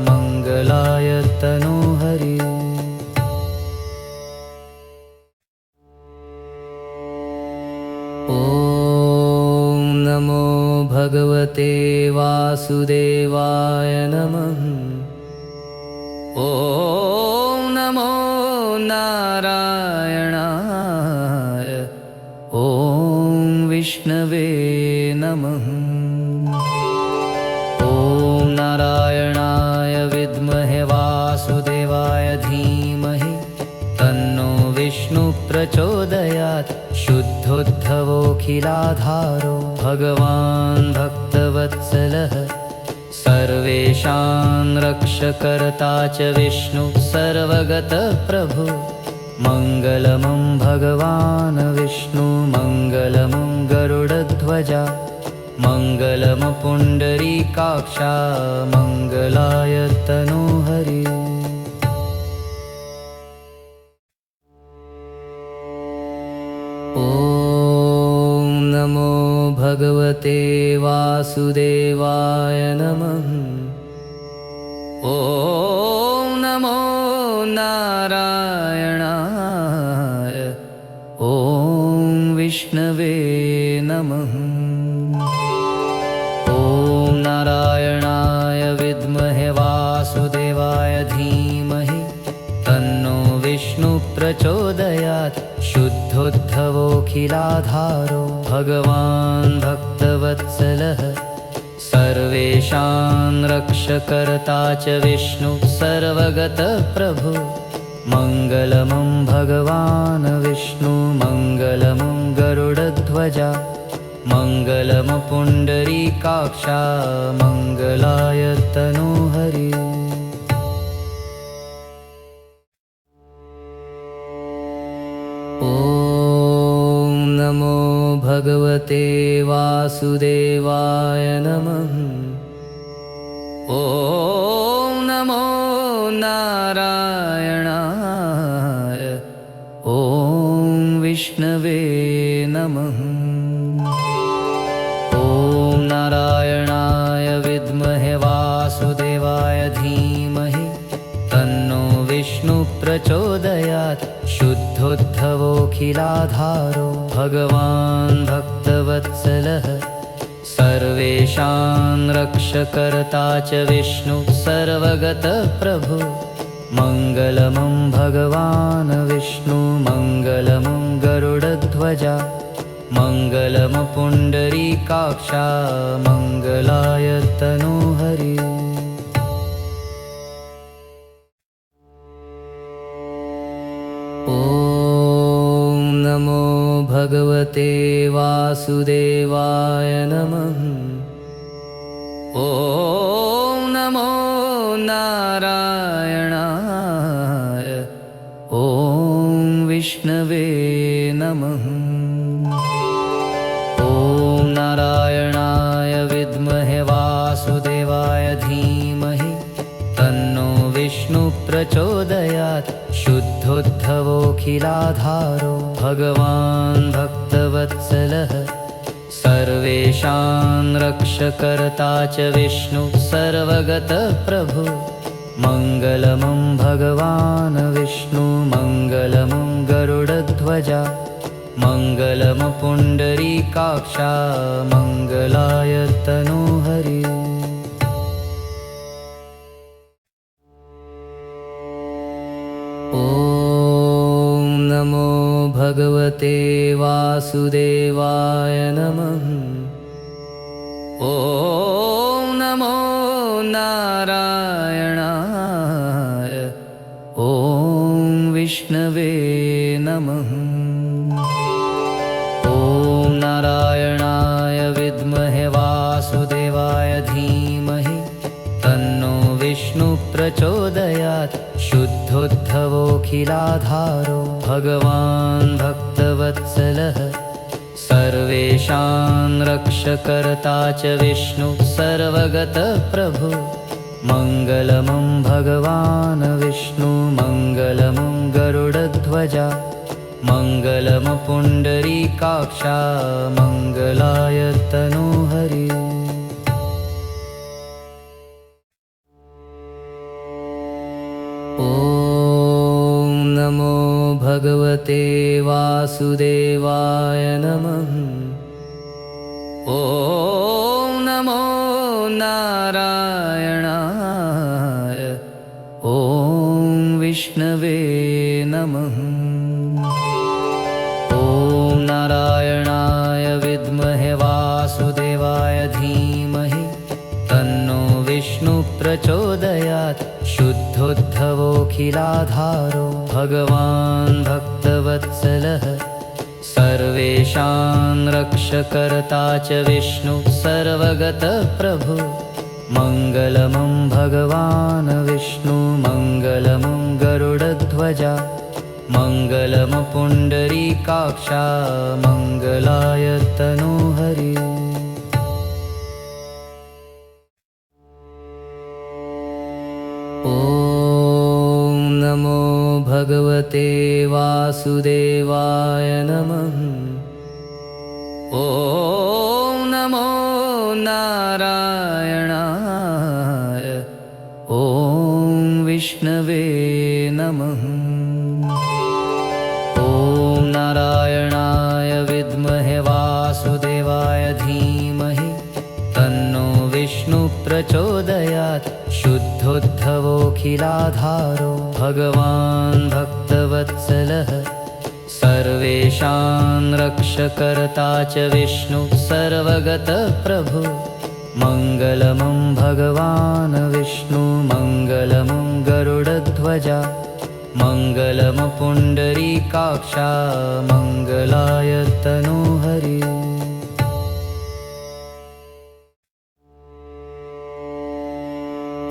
मङ्गलाय तनोहरि। ॐ नमो भगवते वासुदेवाय नमः। ॐ नमो नारायणाय। ॐ विष्णवे नमः। ॐ नारायणाय विद्महे वासुदेवाय धीमहि तन्नो विष्णु प्रचोदयात्। शुद्धोद्धवोऽखिलाधारो भगवान् भक्तवत्सलः सर्वेषां रक्षकर्ता च विष्णु सर्वगतः प्रभु। मङ्गलमं भगवान् विष्णु मङ्गलमं गरुडध्वजा मङ्गलं पुण्डरीकाक्षा मङ्गलाय तनोहरि। ॐ नमो भगवते वासुदेवाय नमः। ॐ नमो नारायणाय। ॐ विष्णवे नमः। ॐ नारायणाय विद्महे वासुदेवाय धीमहि तन्नो विष्णु प्रचोदयात्। शुद्धोद्धवोऽखिलाधारो भगवान् भक्तवत्सलः सर्वेषां रक्षकर्ता च विष्णु सर्वगतः प्रभु। मङ्गलमं भगवान् विष्णु मङ्गलमं गरुडध्वजा मङ्गलं पुण्डरीकाक्षा मङ्गलाय तनोहरि। ॐ नमो भगवते वासुदेवाय नमः। ॐ नमो नारायणाय। ॐ विष्णवे नमः। ॐ नारायणाय विद्महे वासुदेवाय धीमहि तन्नो विष्णु प्रचोदयात्। शुद्धोद्धवोऽखिलाधारो भगवान् भक्तवत्सलः सर्वेषां रक्षकर्ता च विष्णु सर्वगतः प्रभु। मङ्गलमं भगवान् विष्णु मङ्गलमं गरुडध्वजा मङ्गलं पुण्डरीकाक्षा मङ्गलाय तनोहरि। ॐ नमो भगवते वासुदेवाय नमः। ॐ नमो नारायणाय। ॐ विष्णवे नमः। ॐ नारायणाय विद्महे वासुदेवाय धीमहि तन्नो विष्णु प्रचोदयात्। शुद्धोद्धवोऽखिलाधारो भगवान् भक्तवत्सलः सर्वेषां रक्षकर्ता च विष्णु सर्वगतः प्रभु। मङ्गलमं भगवान् विष्णु मङ्गलमं गरुडध्वजा मङ्गलं पुण्डरीकाक्षा मङ्गलाय तनोहरि। ॐ ॐ नमो भगवते वासुदेवाय नमः। ॐ नमो नारायणाय। ॐ विष्णवे नमः। ॐ नारायणाय विद्महे वासुदेवाय धीमहि तन्नो विष्णु प्रचोदयात्। शुद्धोद्धवोऽखिलाधारो भगवान् भक्तवत्सलः सर्वेषां रक्षकर्ता च विष्णु सर्वगतः प्रभु। मङ्गलमं भगवान् विष्णु मङ्गलमं गरुडध्वजा मङ्गलम् पुण्डरीकाक्षा मङ्गलाय तनोहरि। ॐ नमो भगवते वासुदेवाय नमः। ॐ नमो नारायणाय। ॐ विष्णवे नमः। ॐ नारायणाय विद्महे वासुदेवाय धीमहि तन्नो विष्णु प्रचोदयात्। शुद्धोद्धवोऽखिलाधारो भगवान् भक्तवत्सलः सर्वेषां रक्षकर्ता च विष्णु सर्वगतः प्रभु। मङ्गलमं भगवान् विष्णु मङ्गलमं गरुडध्वजा मङ्गलम् पुण्डरीकाक्षा मङ्गलाय तनोहरि। ॐ नमो भगवते वासुदेवाय नमः। ॐ नमो नारायणाय। ॐ विष्णवे नमः। ॐ नारायणाय विद्महे वासुदेवाय धीमहि तन्नो विष्णु प्रचोदयात्। शुद्धोद्धवोऽखिलाधारो भगवान् भक्तवत्सलः सर्वेषां रक्षकर्ता च विष्णु सर्वगतः प्रभु। मङ्गलमं भगवान् विष्णु मङ्गलमं गरुडध्वजा मङ्गलम् पुण्डरीकाक्षा मङ्गलाय तनोहरि। ॐ नमो भगवते वासुदेवाय नमः। ॐ नमो नारायणाय। ॐ विष्णवे नमः। ॐ नारायणाय विद्महे वासुदेवाय धीमहि तन्नो विष्णु प्रचोदयात्। शुद्धोद्धवोऽखिलाधारो भगवान् भक्तवत्सलः सर्वेषां रक्षकर्ता च विष्णु सर्वगतः प्रभु। मङ्गलमं भगवान् विष्णु मङ्गलमं गरुडध्वजा मङ्गलम् पुण्डरीकाक्षा मङ्गलाय तनोहरि।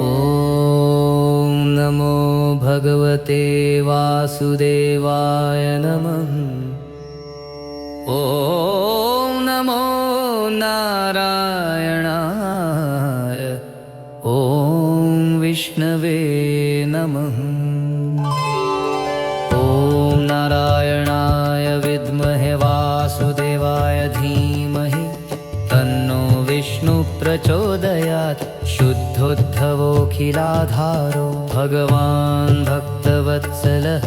ॐ नमो भगवते वासुदेवाय नमः। ॐ नमो नारायणाय। ॐ विष्णवे नमः। ॐ नारायणाय विद्महे वासुदेवाय धीमहि तन्नो विष्णु प्रचोदयात्। शुद्धोद्धवोऽखिलाधारो भगवान् भक्तवत्सलः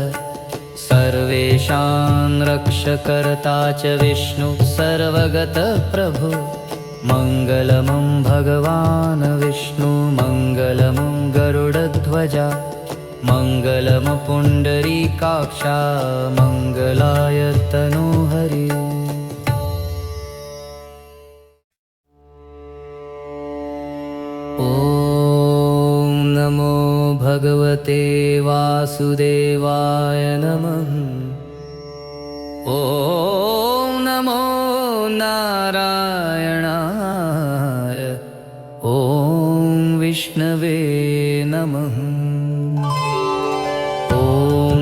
सर्वेषां रक्षकर्ता च विष्णु सर्वगतः प्रभु। मङ्गलमं भगवान् विष्णु मङ्गलमं गरुडध्वजा मङ्गलम् पुण्डरीकाक्षा मङ्गलाय तनोहरि। ॐ नमो भगवते वासुदेवाय नमः। ॐ नमो नारायणाय। ॐ विष्णवे नमः। ॐ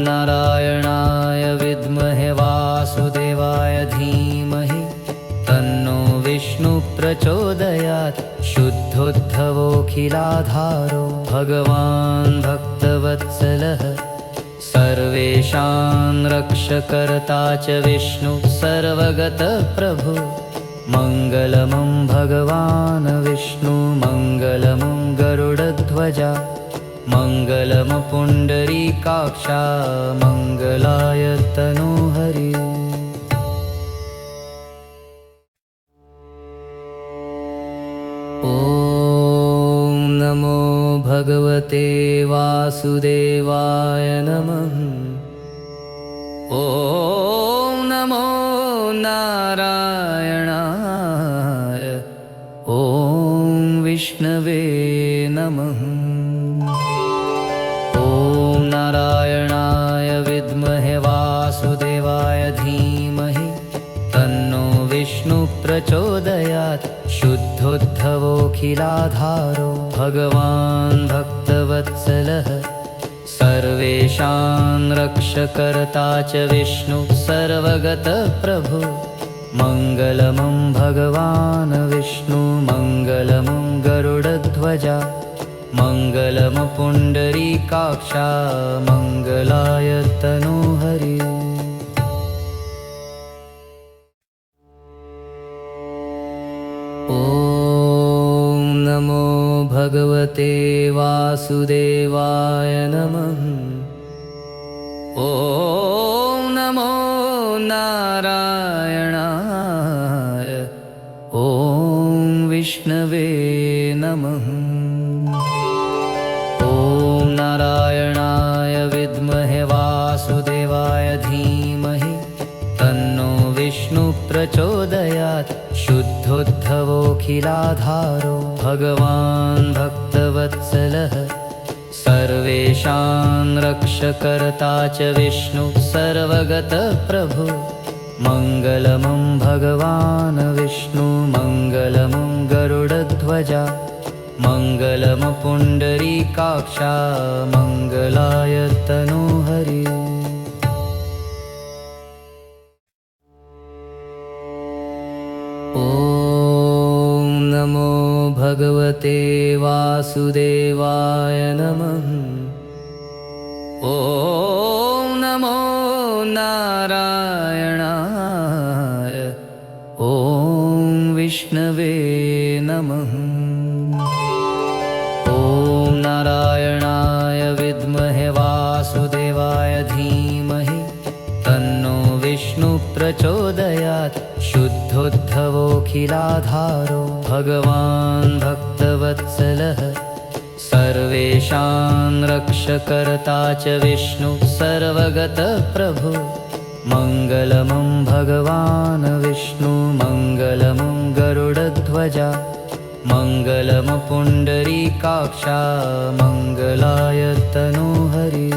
नारायणाय विद्महे वासुदेवाय धीमहि तन्नो विष्णु प्रचोदयात्। शुद्धोद्धवोऽखिलाधारो भगवान् भक्तवत्सलः सर्वेषां रक्षकर्ता च विष्णु सर्वगतः प्रभु। मङ्गलमं भगवान् विष्णु मङ्गलमं गरुडध्वजा मङ्गलम् पुण्डरीकाक्षा मङ्गलाय तनोहरि। ॐ नमो भगवते वासुदेवाय नमः। ॐ नमो नारायणाय। ॐ विष्णवे नमः। ॐ नारायणाय विद्महे वासुदेवाय धीमहि तन्नो विष्णु प्रचोदयात्। शुद्धोद्धवोऽखिलाधारो भगवान् भक्तवत्सलः सर्वेषां रक्षकर्ता च विष्णु सर्वगतः प्रभु। मङ्गलमं भगवान् विष्णु मङ्गलमं गरुडध्वजा मङ्गलम् पुण्डरीकाक्षा मङ्गलाय तनोहरि। ॐ नमो भगवते वासुदेवाय नमः। ॐ नमो नारायणाय। ॐ विष्णवे नमः। ॐ नारायणाय विद्महे वासुदेवाय धीमहि तन्नो विष्णु प्रचोदयात्। शुद्धोद्धवोऽखिलाधारो भगवान् भक्तवत्सलः सर्वेषां रक्षकर्ता च विष्णु सर्वगतः प्रभु। मङ्गलमं भगवान् विष्णु मङ्गलमं गरुडध्वजा मङ्गलम् पुण्डरीकाक्षा मङ्गलाय तनोहरि। ॐ नमो भगवते वासुदेवाय नमः। ॐ नमो नारायणाय। ॐ विष्णवे नमः। ॐ नारायणाय विद्महे वासुदेवाय धीमहि तन्नो विष्णु प्रचोदयात्। शुद्धोद्धवोऽखिलाधारो भगवान् भक्तवत्सलः सर्वेषां रक्षकर्ता च विष्णु सर्वगतः प्रभु। मङ्गलमं भगवान् विष्णु मङ्गलमं गरुडध्वजा मङ्गलम् पुण्डरीकाक्षा मङ्गलाय तनोहरि।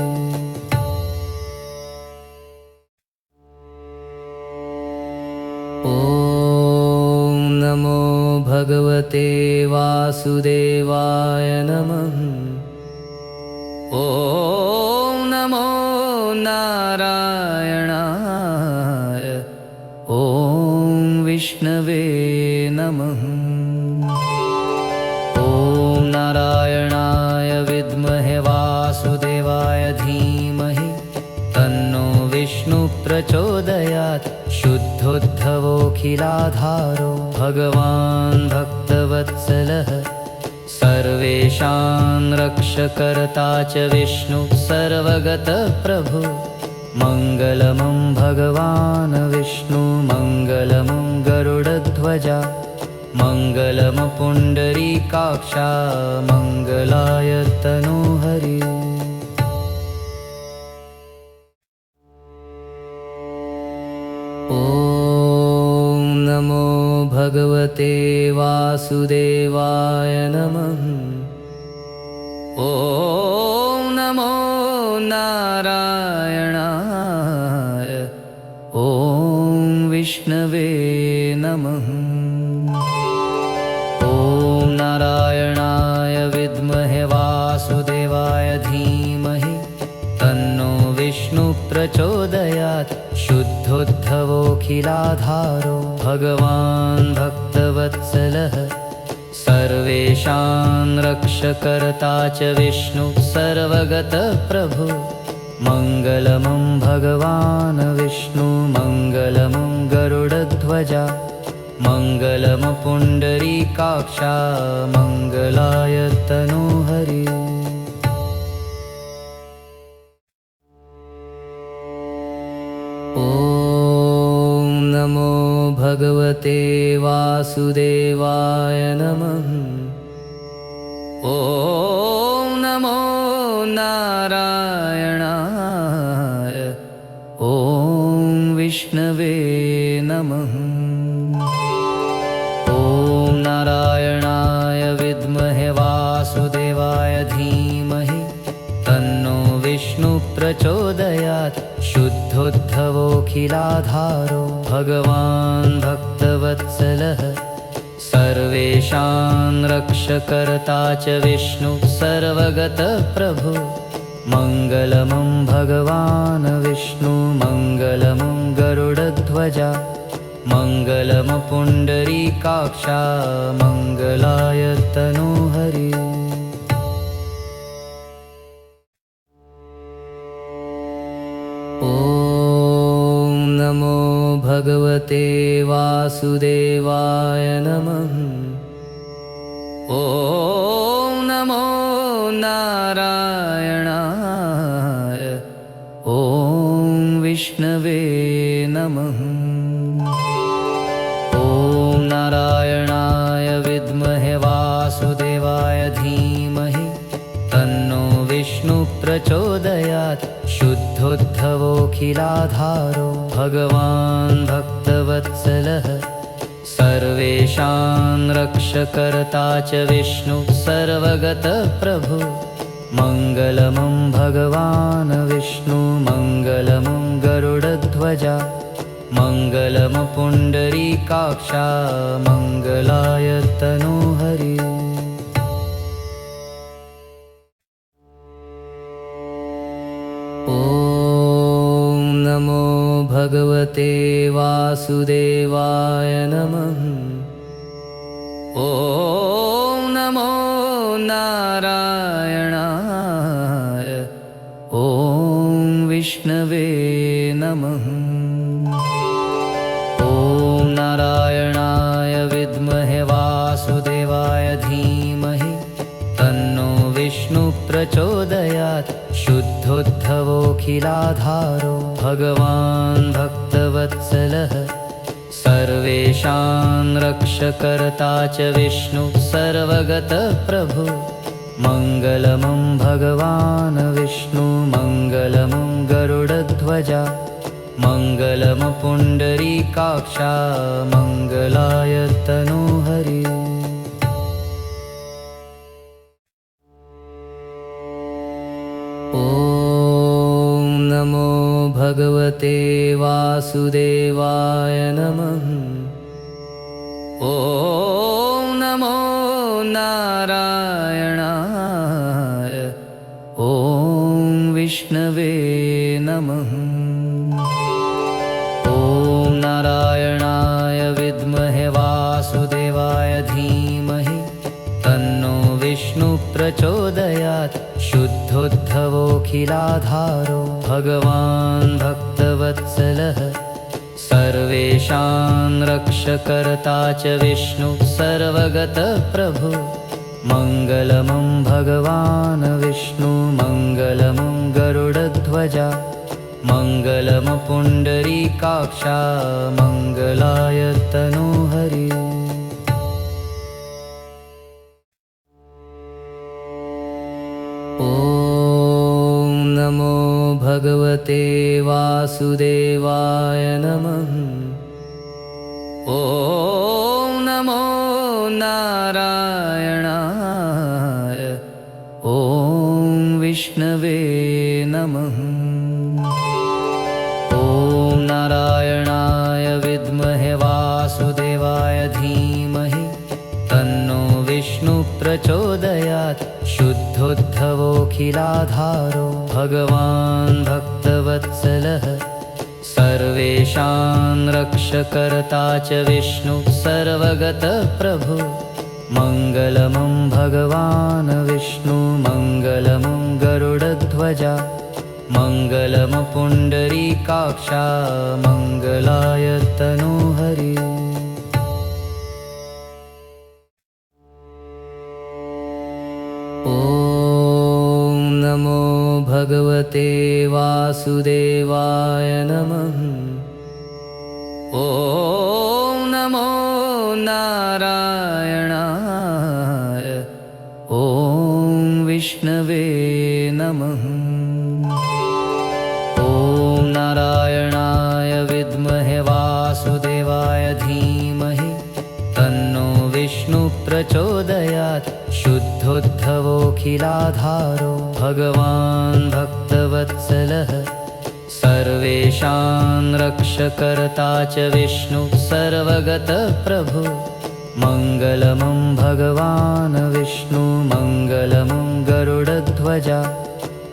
ॐ नमो भगवते वासुदेवाय नमः। ॐ नमो नारायणाय। ॐ विष्णवे नमः। ॐ नारायणाय विद्महे वासुदेवाय धीमहि तन्नो विष्णु प्रचोदयात्। शुद्धोद्धवोऽखिलाधारो भगवान् भक्तवत्सलः सर्वेषां रक्षकर्ता च विष्णु सर्वगतः प्रभु। मङ्गलमं भगवान् विष्णु मङ्गलमं गरुडध्वजा मङ्गलम् पुण्डरीकाक्षा मङ्गलाय तनोहरि। ॐ नमो भगवते वासुदेवाय नमः। ॐ नमो नारायणाय। नमः। ॐ नारायणाय विद्महे वासुदेवाय धीमहि तन्नो विष्णु प्रचोदयात्। शुद्धोद्धवोऽखिलाधारो भगवान् भक्तवत्सलः सर्वेषां रक्षकर्ता च विष्णु सर्वगतः प्रभु। मङ्गलमं भगवान् विष्णु मङ्गलमं गरुडध्वजा मङ्गलमं पुण्डरीकाक्षा मङ्गलाय तनोहरि। ॐ नमो भगवते वासुदेवाय नमः। ॐ नमो नारायणाय। ॐ विष्णवे नमः। ॐ नारायणाय विद्महे वासुदेवाय धीमहि तन्नो विष्णु प्रचोदयात्। शुद्धोद्धवोऽखिलाधारो भगवान् भक्तवत्सलः सर्वेषां रक्षकर्ता च विष्णु सर्वगतः प्रभु। मङ्गलमं भगवान् विष्णु मङ्गलमं गरुडध्वजा मङ्गलमं पुण्डरीकाक्षा मङ्गलाय तनोहरि। ॐ नमो भगवते वासुदेवाय नमः। ॐ नमो नारायणाय। ॐ विष्णवे नमः। ॐ नारायणाय विद्महे वासुदेवाय धीमहि तन्नो विष्णु प्रचोदयात्। शुद्धोद्धवोऽखिलाधारो भगवान् भक्तवत्सलः सर्वेषां रक्षकर्ता च विष्णु सर्वगतः प्रभु। मङ्गलमं भगवान् विष्णु मङ्गलमं गरुडध्वजा मङ्गलमं पुण्डरीकाक्षा मङ्गलाय तनोहरि। ॐ नमो भगवते वासुदेवाय नमः। ॐ नमो नारायणाय। ॐ विष्णवे नमः। ॐ नारायणाय विद्महे वासुदेवाय धीमहि तन्नो विष्णु प्रचोदयात्। शुद्धोद्धवोऽखिलाधारो भगवान् भक्तवत्सलः सर्वेषां रक्षकर्ता च विष्णु सर्वगतः प्रभु। मङ्गलमं भगवान् विष्णु मङ्गलमं गरुडध्वजा मङ्गलमं पुण्डरीकाक्षा मङ्गलाय तनोहरि। ॐ नमो भगवते वासुदेवाय नमः। ॐ नमो नारायणाय। ॐ विष्णवे नमः। ॐ नारायणाय विद्महे वासुदेवाय धीमहि तन्नो विष्णु प्रचोदयात्। शुद्धोद्धवोऽखिलाधारो भगवान् भक्तवत्सलः सर्वेषां रक्षकर्ता च विष्णु सर्वगतः प्रभु। मङ्गलमं भगवान् विष्णु मङ्गलमं गरुडध्वजा मङ्गलमं पुण्डरीकाक्षा मङ्गलाय तनोहरि। ॐ नमो भगवते वासुदेवाय नमः। ॐ नमो नारायणाय। ॐ विष्णवे नमः। ॐ नारायणाय विद्महे वासुदेवाय प्रचोदयात् शुद्धोद्धवोऽखिलाधारो भगवान् भक्तवत्सलः सर्वेषां रक्षकर्ता च विष्णु सर्वगतः प्रभु मङ्गलमं भगवान् विष्णु मङ्गलमं गरुडध्वजा मङ्गलमपुण्डरीकाक्षा मङ्गलाय तनोहरि। ॐ नमो भगवते वासुदेवाय नमः। ॐ नमो नारायणाय। ॐ विष्णवे नमः। ॐ नारायणाय विद्महे वासुदेवाय धीमहि तन्नो विष्णु प्रचोदयात् शुद्धोद्धवोऽखिलाधारो भगवान् भक्तवत्सलः सर्वेषां रक्षकर्ता च विष्णु सर्वगतः प्रभु मङ्गलमं भगवान् विष्णु मङ्गलमं गरुडध्वजा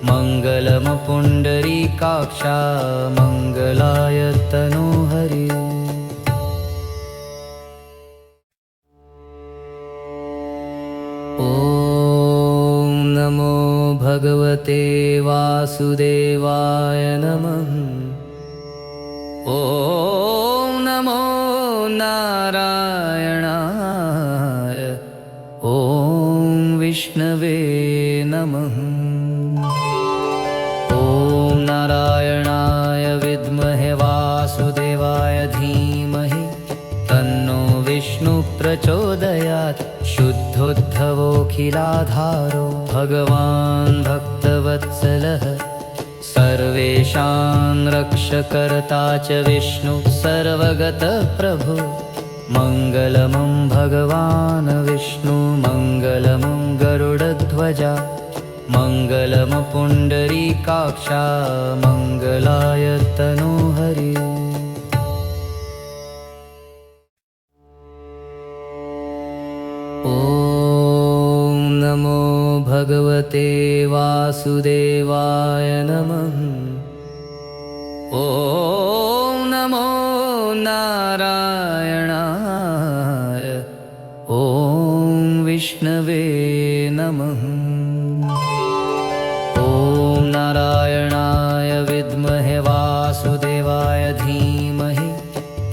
मङ्गलमपुण्डरीकाक्षा मङ्गलाय तनोहरि। ॐ नमो भगवते वासुदेवाय नमः। ॐ नमो नारायणाय। ॐ विष्णवे नमः। ॐ नारायणाय विद्महे वासुदेवाय धीमहि तन्नो विष्णु प्रचोदयात् शुद्धोद्धवोऽखिलाधारो भगवान् भक्तवत्सलः सर्वेषां रक्षकर्ता च विष्णु सर्वगतः प्रभु मङ्गलमं भगवान् विष्णु मङ्गलमं गरुडध्वजा मङ्गलमपुण्डरीकाक्षा मङ्गलाय तनोहरि। ॐ नमो भगवते वासुदेवाय नमः। ॐ नमो नारायणाय। ॐ विष्णवे नमः। ॐ नारायणाय विद्महे वासुदेवाय धीमहि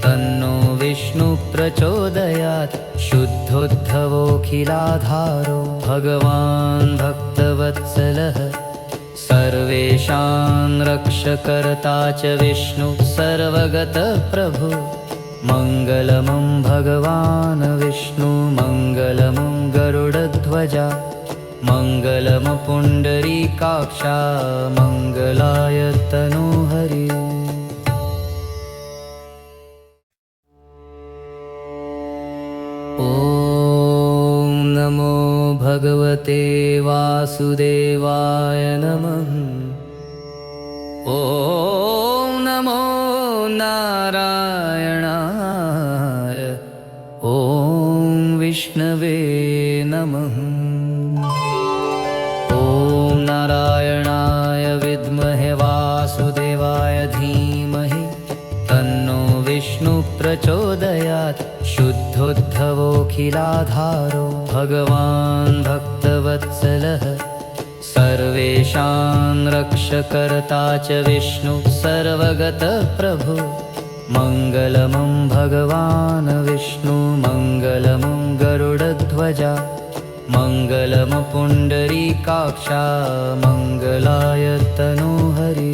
तन्नो विष्णु प्रचोदयात् शुद्धोद्धवोऽखिलाधारो भगवान् भक्तवत्सलः सर्वेषां रक्षकर्ता च विष्णु सर्वगतः प्रभु मङ्गलमं भगवान् विष्णु मङ्गलमं गरुडध्वजा मङ्गलमपुण्डरीकाक्षा मङ्गलाय तनोहरि। ॐ नमो भगवते वासुदेवाय नमः। ॐ नमो नारायणाय। ॐ विष्णवे नमः। ॐ नारायणाय विद्महे वासुदेवाय धीमहि तन्नो विष्णु प्रचोदयात् शुद्धोद्धवोऽखिलाधारो भगवान् भक्तवत्सलः सर्वेषां रक्षकर्ता च विष्णु सर्वगतः प्रभु मङ्गलमं भगवान् विष्णु मङ्गलमं गरुडध्वजा मङ्गलमपुण्डरीकाक्षा मङ्गलाय तनोहरि।